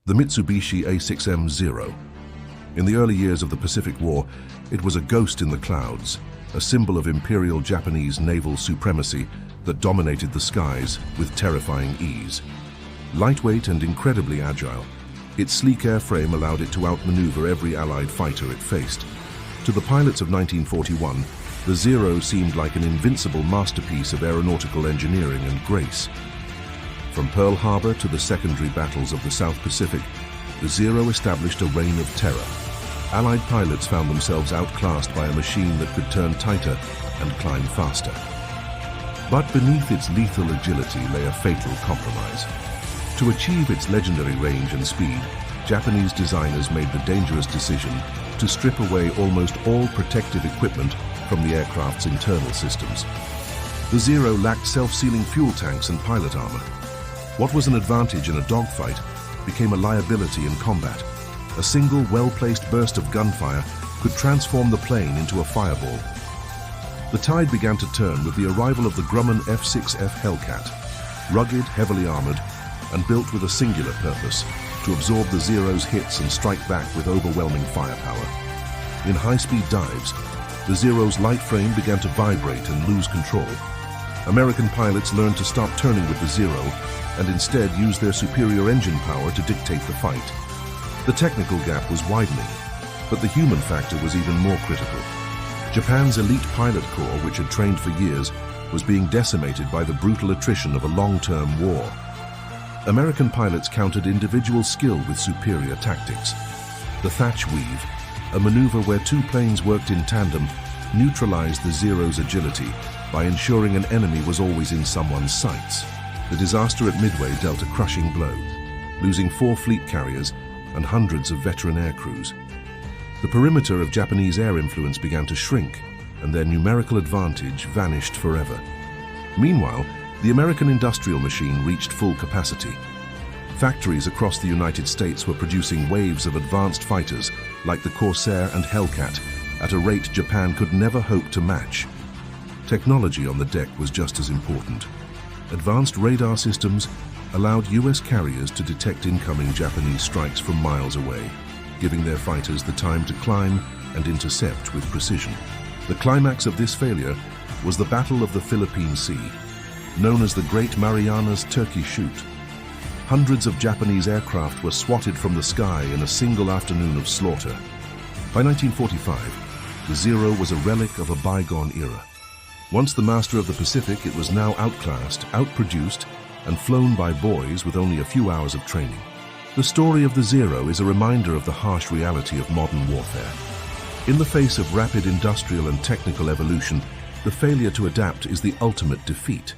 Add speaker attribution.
Speaker 1: The Mitsubishi A6M Zero. In the early years of the Pacific War, it was a ghost in the clouds, a symbol of Imperial Japanese naval supremacy that dominated the skies with terrifying ease. Lightweight and incredibly agile, its sleek airframe allowed it to outmaneuver every Allied fighter it faced. To the pilots of 1941, the Zero seemed like an invincible masterpiece of aeronautical engineering and grace. From Pearl Harbor to the secondary battles of the South Pacific, the Zero established a reign of terror. Allied pilots found themselves outclassed by a machine that could turn tighter and climb faster. But beneath its lethal agility lay a fatal compromise. To achieve its legendary range and speed, Japanese designers made the dangerous decision to strip away almost all protective equipment from the aircraft's internal systems. The Zero lacked self-sealing fuel tanks and pilot armor. What was an advantage in a dogfight became a liability in combat. A single well-placed burst of gunfire could transform the plane into a fireball. The tide began to turn with the arrival of the Grumman F6F Hellcat, rugged, heavily armored, and built with a singular purpose: to absorb the Zero's hits and strike back with overwhelming firepower. In high-speed dives, the Zero's light frame began to vibrate and lose control. American pilots learned to stop turning with the Zero and instead use their superior engine power to dictate the fight. The technical gap was widening, but the human factor was even more critical. Japan's elite pilot corps, which had trained for years, was being decimated by the brutal attrition of a long-term war. American pilots countered individual skill with superior tactics. The Thatch Weave, a maneuver where two planes worked in tandem, neutralized the Zero's agility by ensuring an enemy was always in someone's sights. The disaster at Midway dealt a crushing blow, losing 4 fleet carriers and hundreds of veteran air crews. The perimeter of Japanese air influence began to shrink, and their numerical advantage vanished forever. Meanwhile, the American industrial machine reached full capacity. Factories across the United States were producing waves of advanced fighters like the Corsair and Hellcat at a rate Japan could never hope to match. Technology on the deck was just as important. Advanced radar systems allowed US carriers to detect incoming Japanese strikes from miles away, giving their fighters the time to climb and intercept with precision. The climax of this failure was the Battle of the Philippine Sea, known as the Great Marianas Turkey Shoot. Hundreds of Japanese aircraft were swatted from the sky in a single afternoon of slaughter. By 1945, the Zero was a relic of a bygone era. Once the master of the Pacific, it was now outclassed, outproduced, and flown by boys with only a few hours of training. The story of the Zero is a reminder of the harsh reality of modern warfare. In the face of rapid industrial and technical evolution, the failure to adapt is the ultimate defeat.